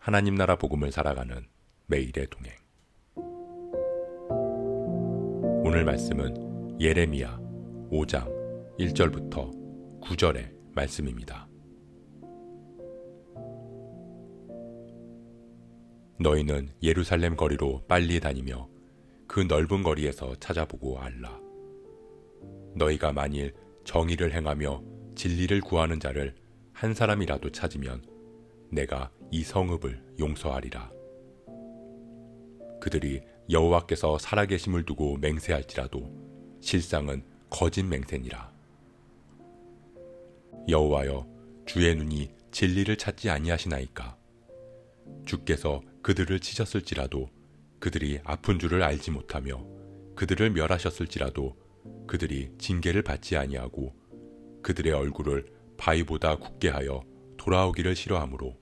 하나님 나라 복음을 살아가는 매일의 동행. 오늘 말씀은 예레미야 5장 1절부터 9절의 말씀입니다. 너희는 예루살렘 거리로 빨리 다니며 그 넓은 거리에서 찾아보고 알라. 너희가 만일 정의를 행하며 진리를 구하는 자를 한 사람이라도 찾으면 내가 이 성읍을 용서하리라. 그들이 여호와께서 살아계심을 두고 맹세할지라도 실상은 거짓 맹세니라. 여호와여, 주의 눈이 진리를 찾지 아니하시나이까? 주께서 그들을 치셨을지라도 그들이 아픈 줄을 알지 못하며 그들을 멸하셨을지라도 그들이 징계를 받지 아니하고 그들의 얼굴을 바위보다 굳게 하여 돌아오기를 싫어하므로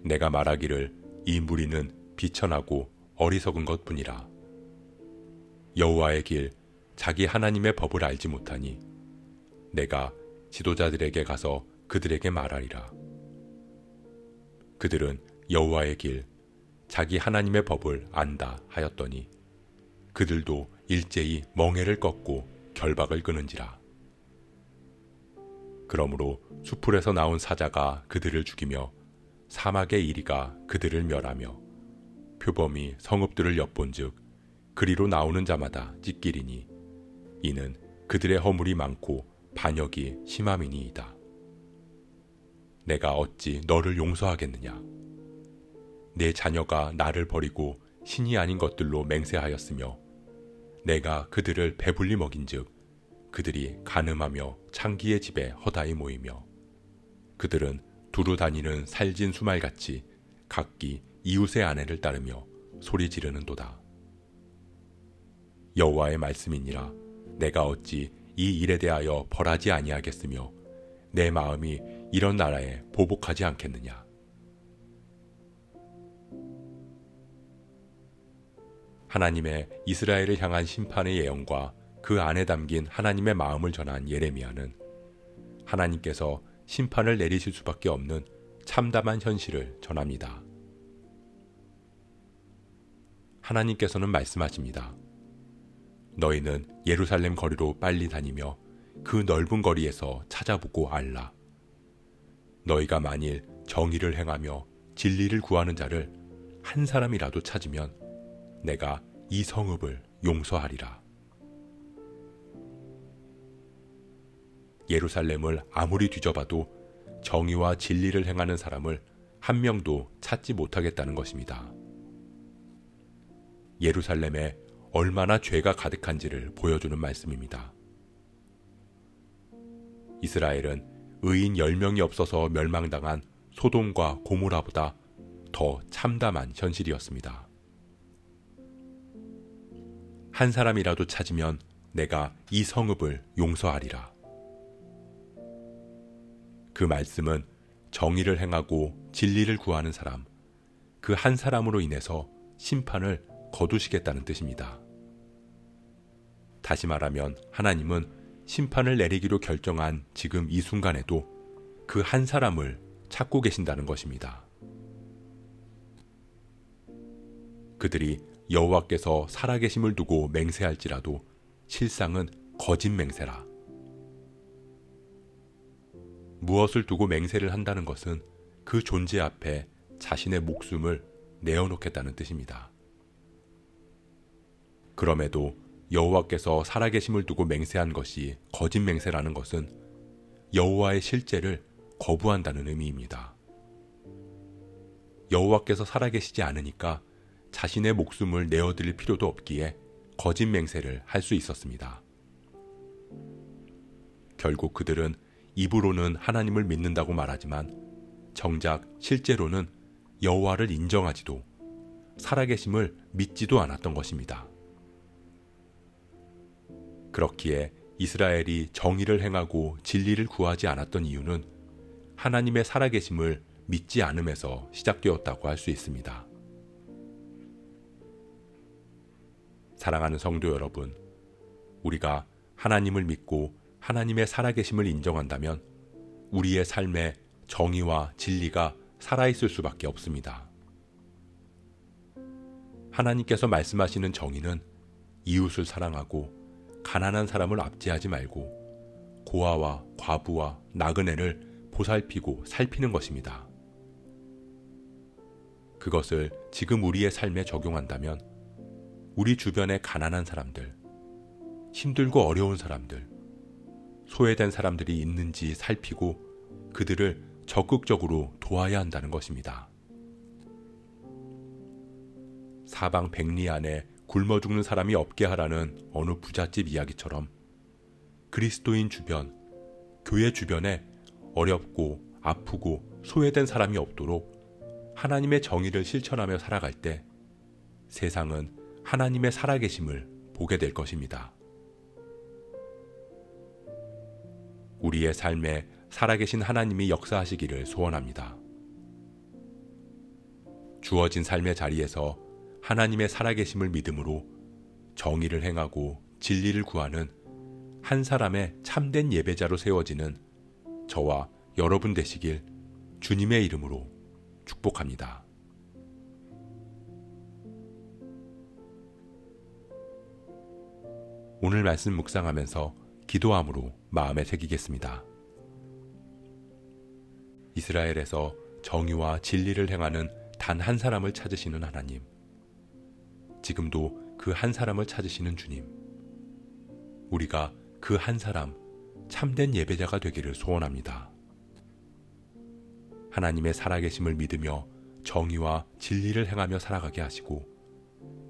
내가 말하기를 이 무리는 비천하고 어리석은 것뿐이라. 여호와의 길, 자기 하나님의 법을 알지 못하니 내가 지도자들에게 가서 그들에게 말하리라. 그들은 여호와의 길, 자기 하나님의 법을 안다 하였더니 그들도 일제히 멍에를 꺾고 결박을 끊은지라. 그러므로 수풀에서 나온 사자가 그들을 죽이며 사막의 이리가 그들을 멸하며 표범이 성읍들을 엿본즉 그리로 나오는 자마다 찢기리니 이는 그들의 허물이 많고 반역이 심함이니이다. 내가 어찌 너를 용서하겠느냐? 내 자녀가 나를 버리고 신이 아닌 것들로 맹세하였으며 내가 그들을 배불리 먹인즉 그들이 간음하며 창기의 집에 허다히 모이며 그들은 두루 다니는 살진 수말같이 각기 이웃의 아내를 따르며 소리 지르는도다. 여호와의 말씀이니라. 내가 어찌 이 일에 대하여 벌하지 아니하겠으며 내 마음이 이런 나라에 보복하지 않겠느냐. 하나님의 이스라엘을 향한 심판의 예언과 그 안에 담긴 하나님의 마음을 전한 예레미야는 하나님께서 심판을 내리실 수밖에 없는 참담한 현실을 전합니다. 하나님께서는 말씀하십니다. 너희는 예루살렘 거리로 빨리 다니며 그 넓은 거리에서 찾아보고 알라. 너희가 만일 정의를 행하며 진리를 구하는 자를 한 사람이라도 찾으면 내가 이 성읍을 용서하리라. 예루살렘을 아무리 뒤져봐도 정의와 진리를 행하는 사람을 한 명도 찾지 못하겠다는 것입니다. 예루살렘에 얼마나 죄가 가득한지를 보여주는 말씀입니다. 이스라엘은 의인 10명이 없어서 멸망당한 소돔과 고모라보다 더 참담한 현실이었습니다. 한 사람이라도 찾으면 내가 이 성읍을 용서하리라. 그 말씀은 정의를 행하고 진리를 구하는 사람, 그 한 사람으로 인해서 심판을 거두시겠다는 뜻입니다. 다시 말하면 하나님은 심판을 내리기로 결정한 지금 이 순간에도 그 한 사람을 찾고 계신다는 것입니다. 그들이 여호와께서 살아계심을 두고 맹세할지라도 실상은 거짓 맹세라. 무엇을 두고 맹세를 한다는 것은 그 존재 앞에 자신의 목숨을 내어놓겠다는 뜻입니다. 그럼에도 여호와께서 살아계심을 두고 맹세한 것이 거짓 맹세라는 것은 여호와의 실제를 거부한다는 의미입니다. 여호와께서 살아계시지 않으니까 자신의 목숨을 내어드릴 필요도 없기에 거짓 맹세를 할 수 있었습니다. 결국 그들은 입으로는 하나님을 믿는다고 말하지만 정작 실제로는 여호와를 인정하지도 살아계심을 믿지도 않았던 것입니다. 그렇기에 이스라엘이 정의를 행하고 진리를 구하지 않았던 이유는 하나님의 살아계심을 믿지 않음에서 시작되었다고 할 수 있습니다. 사랑하는 성도 여러분, 우리가 하나님을 믿고 하나님의 살아계심을 인정한다면 우리의 삶에 정의와 진리가 살아있을 수밖에 없습니다. 하나님께서 말씀하시는 정의는 이웃을 사랑하고 가난한 사람을 압제하지 말고 고아와 과부와 나그네를 보살피고 살피는 것입니다. 그것을 지금 우리의 삶에 적용한다면 우리 주변의 가난한 사람들, 힘들고 어려운 사람들, 소외된 사람들이 있는지 살피고 그들을 적극적으로 도와야 한다는 것입니다. 사방 백리 안에 굶어 죽는 사람이 없게 하라는 어느 부잣집 이야기처럼 그리스도인 주변, 교회 주변에 어렵고 아프고 소외된 사람이 없도록 하나님의 정의를 실천하며 살아갈 때 세상은 하나님의 살아계심을 보게 될 것입니다. 우리의 삶에 살아계신 하나님이 역사하시기를 소원합니다. 주어진 삶의 자리에서 하나님의 살아계심을 믿음으로 정의를 행하고 진리를 구하는 한 사람의 참된 예배자로 세워지는 저와 여러분 되시길 주님의 이름으로 축복합니다. 오늘 말씀 묵상하면서 기도함으로 마음에 새기겠습니다. 이스라엘에서 정의와 진리를 행하는 단 한 사람을 찾으시는 하나님, 지금도 그 한 사람을 찾으시는 주님, 우리가 그 한 사람 참된 예배자가 되기를 소원합니다. 하나님의 살아계심을 믿으며 정의와 진리를 행하며 살아가게 하시고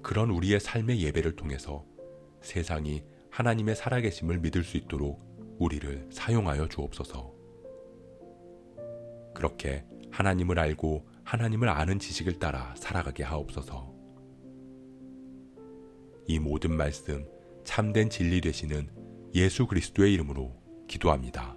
그런 우리의 삶의 예배를 통해서 세상이 하나님의 살아계심을 믿을 수 있도록 우리를 사용하여 주옵소서. 그렇게 하나님을 알고 하나님을 아는 지식을 따라 살아가게 하옵소서. 이 모든 말씀 참된 진리 되시는 예수 그리스도의 이름으로 기도합니다.